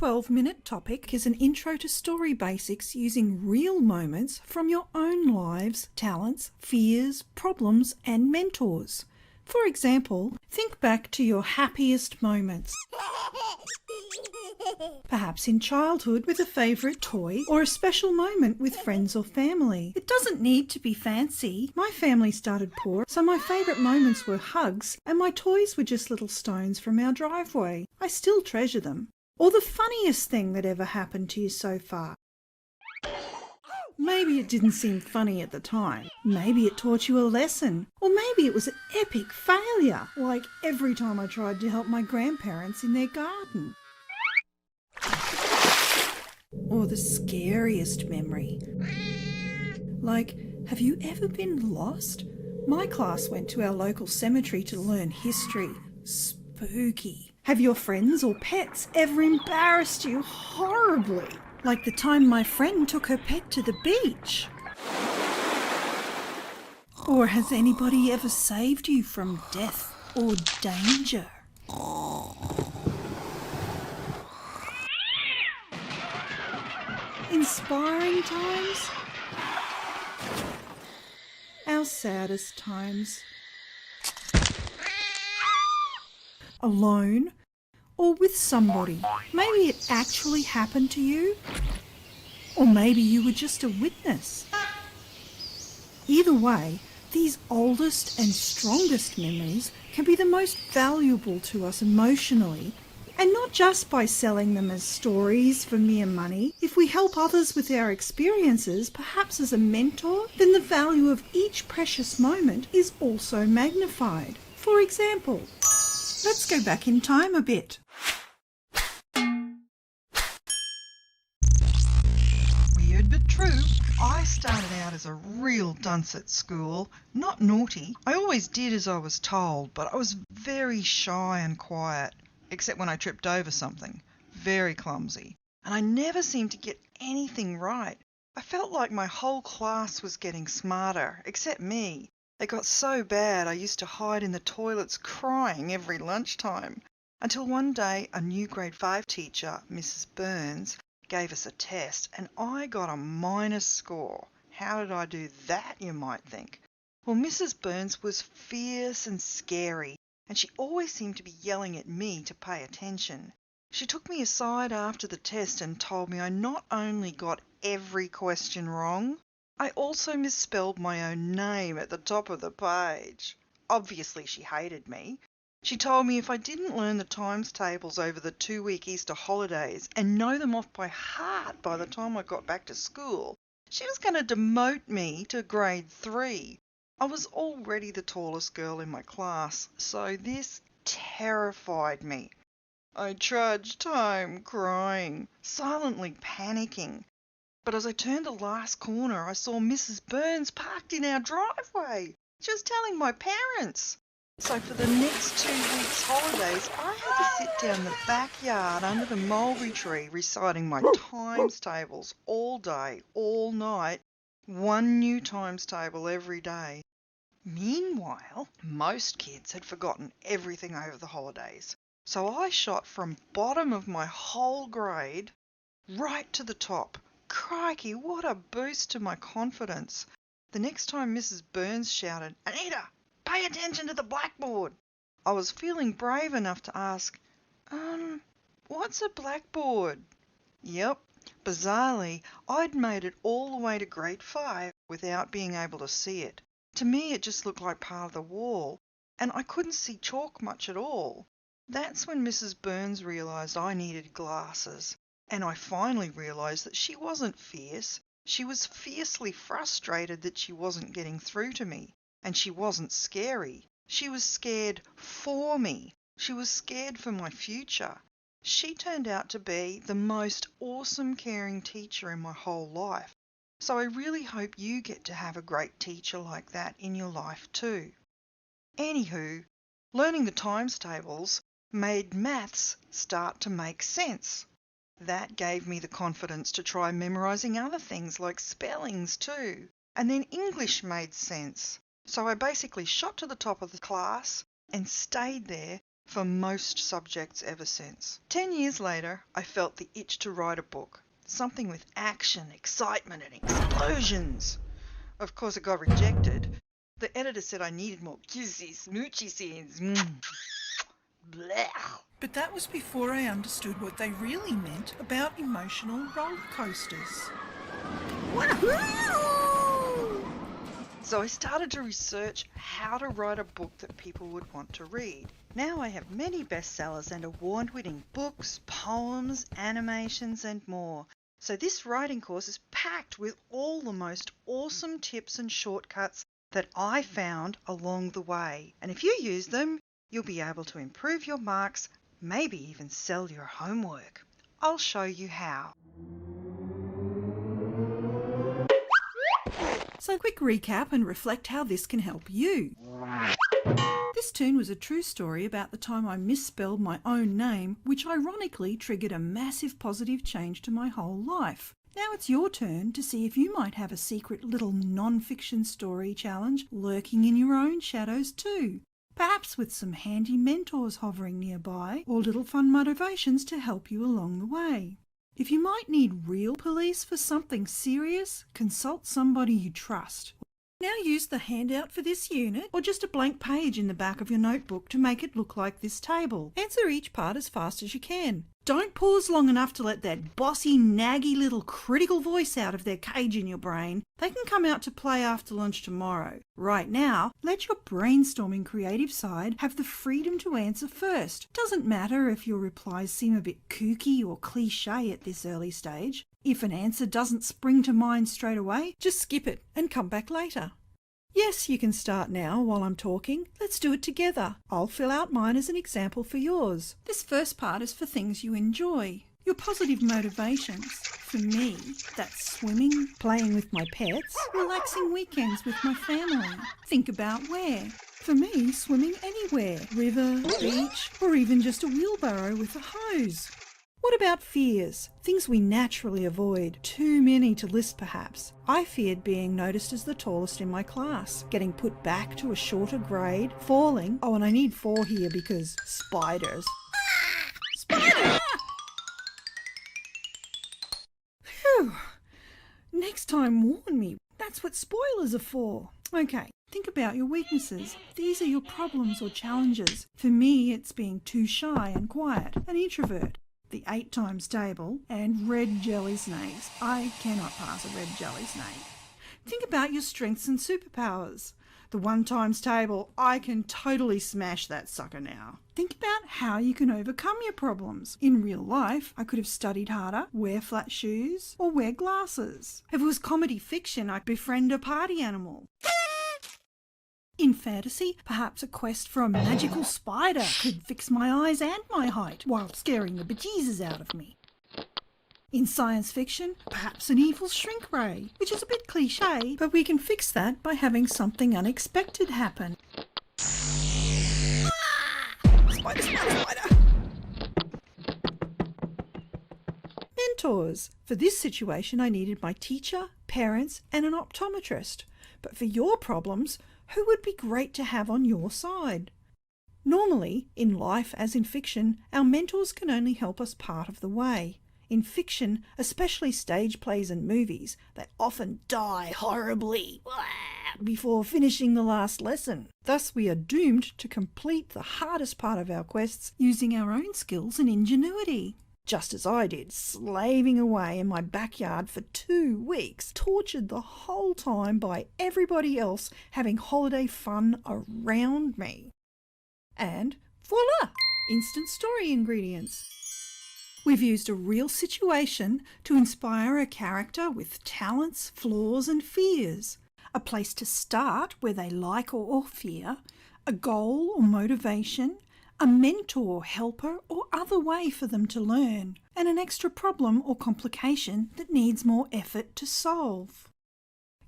12-minute topic is an intro to story basics using real moments from your own lives, talents, fears, problems, and mentors. For example, think back to your happiest moments. Perhaps in childhood with a favourite toy or a special moment with friends or family. It doesn't need to be fancy. My family started poor, so my favourite moments were hugs and my toys were just little stones from our driveway. I still treasure them. Or the funniest thing that ever happened to you so far. Maybe it didn't seem funny at the time. Maybe it taught you a lesson. Or maybe it was an epic failure, like every time I tried to help my grandparents in their garden. Or the scariest memory. Like, have you ever been lost? My class went to our local cemetery to learn history. Spooky. Have your friends or pets ever embarrassed you horribly? Like the time my friend took her pet to the beach. Or has anybody ever saved you from death or danger? Inspiring times? Our saddest times? Alone? Or with somebody? Maybe it actually happened to you? Or maybe you were just a witness? Either way, these oldest and strongest memories can be the most valuable to us emotionally, and not just by selling them as stories for mere money. If we help others with our experiences, perhaps as a mentor, then the value of each precious moment is also magnified. For example, let's go back in time a bit. Weird but true. I started out as a real dunce at school. Not naughty. I always did as I was told, but I was very shy and quiet, except when I tripped over something. Very clumsy. And I never seemed to get anything right. I felt like my whole class was getting smarter, except me. It got so bad I used to hide in the toilets crying every lunchtime. Until one day a new grade 5 teacher, Mrs. Burns, gave us a test and I got a minus score. How did I do that, you might think? Well, Mrs. Burns was fierce and scary, and she always seemed to be yelling at me to pay attention. She took me aside after the test and told me I not only got every question wrong, I also misspelled my own name at the top of the page. Obviously she hated me. She told me if I didn't learn the times tables over the 2-week Easter holidays and know them off by heart by the time I got back to school, she was going to demote me to grade 3. I was already the tallest girl in my class, so this terrified me. I trudged home crying, silently panicking. But as I turned the last corner, I saw Mrs. Burns parked in our driveway. She was telling my parents. So for the next 2 weeks' holidays, I had to sit down in the backyard under the mulberry tree reciting my times tables all day, all night, one new times table every day. Meanwhile, most kids had forgotten everything over the holidays. So I shot from bottom of my whole grade right to the top. Crikey, what a boost to my confidence. The next time Mrs. Burns shouted, "Anita, pay attention to the blackboard," I was feeling brave enough to ask, what's a blackboard? Yep, bizarrely, I'd made it all the way to grade 5 without being able to see it. To me, it just looked like part of the wall, and I couldn't see chalk much at all. That's when Mrs. Burns realised I needed glasses. And I finally realised that she wasn't fierce. She was fiercely frustrated that she wasn't getting through to me. And she wasn't scary. She was scared for me. She was scared for my future. She turned out to be the most awesome, caring teacher in my whole life. So I really hope you get to have a great teacher like that in your life too. Anywho, learning the times tables made maths start to make sense. That gave me the confidence to try memorising other things like spellings too. And then English made sense. So I basically shot to the top of the class and stayed there for most subjects ever since. 10 years later, I felt the itch to write a book, something with action, excitement and explosions. Of course, it got rejected. The editor said I needed more kissy, smoochy scenes. Blech. But that was before I understood what they really meant about emotional roller coasters. Wahoo! So I started to research how to write a book that people would want to read. Now I have many bestsellers and award-winning books, poems, animations and more. So this writing course is packed with all the most awesome tips and shortcuts that I found along the way. And if you use them, you'll be able to improve your marks, maybe even sell your homework. I'll show you how. So quick recap and reflect how this can help you. This Toon was a true story about the time I misspelled my own name, which ironically triggered a massive positive change to my whole life. Now it's your turn to see if you might have a secret little non-fiction story challenge lurking in your own shadows too. Perhaps with some handy mentors hovering nearby or little fun motivations to help you along the way. If you might need real police for something serious, consult somebody you trust. Now use the handout for this unit or just a blank page in the back of your notebook to make it look like this table. Answer each part as fast as you can. Don't pause long enough to let that bossy, naggy little critical voice out of their cage in your brain. They can come out to play after lunch tomorrow. Right now, let your brainstorming creative side have the freedom to answer first. Doesn't matter if your replies seem a bit kooky or cliche at this early stage. If an answer doesn't spring to mind straight away, just skip it and come back later. Yes, you can start now while I'm talking. Let's do it together. I'll fill out mine as an example for yours. This first part is for things you enjoy. Your positive motivations. For me, that's swimming, playing with my pets, relaxing weekends with my family. Think about where. For me, swimming anywhere. River, beach, or even just a wheelbarrow with a hose. What about fears? Things we naturally avoid. Too many to list perhaps. I feared being noticed as the tallest in my class, getting put back to a shorter grade, falling. Oh, and I need 4 here because spiders. Spider! Phew. Next time warn me. That's what spoilers are for. Okay, think about your weaknesses. These are your problems or challenges. For me, it's being too shy and quiet, an introvert. The 8 times table, and red jelly snakes. I cannot pass a red jelly snake. Think about your strengths and superpowers. The 1 times table, I can totally smash that sucker now. Think about how you can overcome your problems. In real life, I could have studied harder, wear flat shoes, or wear glasses. If it was comedy fiction, I'd befriend a party animal. In fantasy, perhaps a quest for a magical spider could fix my eyes and my height while scaring the bejesus out of me. In science fiction, perhaps an evil shrink ray, which is a bit cliche, but we can fix that by having something unexpected happen. Ah! Spider, spider, spider! Mentors. For this situation, I needed my teacher, parents, and an optometrist. But for your problems, who would be great to have on your side? Normally, in life as in fiction, our mentors can only help us part of the way. In fiction, especially stage plays and movies, they often die horribly before finishing the last lesson. Thus, we are doomed to complete the hardest part of our quests using our own skills and ingenuity. Just as I did, slaving away in my backyard for 2 weeks, tortured the whole time by everybody else having holiday fun around me. And voila! Instant story ingredients. We've used a real situation to inspire a character with talents, flaws and fears. A place to start where they like or fear, a goal or motivation, a mentor, helper or other way for them to learn, and an extra problem or complication that needs more effort to solve.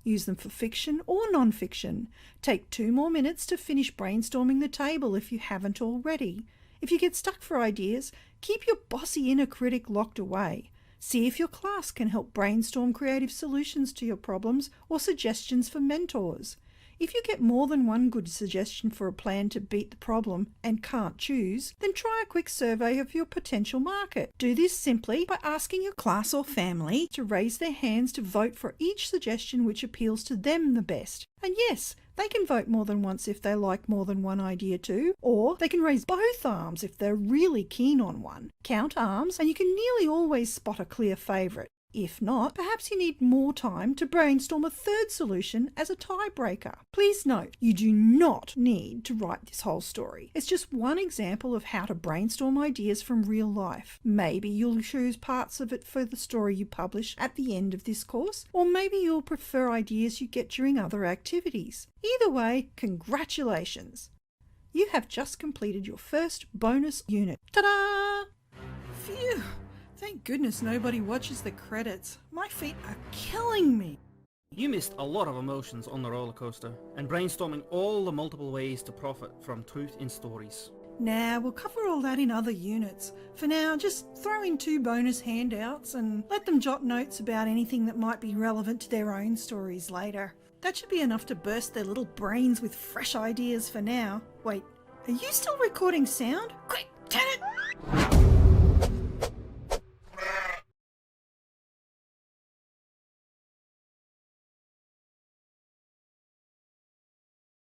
Use them for fiction or non-fiction. Take 2 more minutes to finish brainstorming the table if you haven't already. If you get stuck for ideas, keep your bossy inner critic locked away. See if your class can help brainstorm creative solutions to your problems or suggestions for mentors. If you get more than one good suggestion for a plan to beat the problem and can't choose, then try a quick survey of your potential market. Do this simply by asking your class or family to raise their hands to vote for each suggestion which appeals to them the best. And yes, they can vote more than once if they like more than one idea too, or they can raise both arms if they're really keen on one. Count arms and you can nearly always spot a clear favourite. If not, perhaps you need more time to brainstorm a third solution as a tiebreaker. Please note, you do not need to write this whole story. It's just one example of how to brainstorm ideas from real life. Maybe you'll choose parts of it for the story you publish at the end of this course, or maybe you'll prefer ideas you get during other activities. Either way, congratulations! You have just completed your first bonus unit. Ta-da! Phew! Thank goodness nobody watches the credits. My feet are killing me. You missed a lot of emotions on the roller coaster and brainstorming all the multiple ways to profit from truth in stories. Nah, we'll cover all that in other units. For now, just throw in 2 bonus handouts and let them jot notes about anything that might be relevant to their own stories later. That should be enough to burst their little brains with fresh ideas for now. Wait, are you still recording sound? Quick, turn it!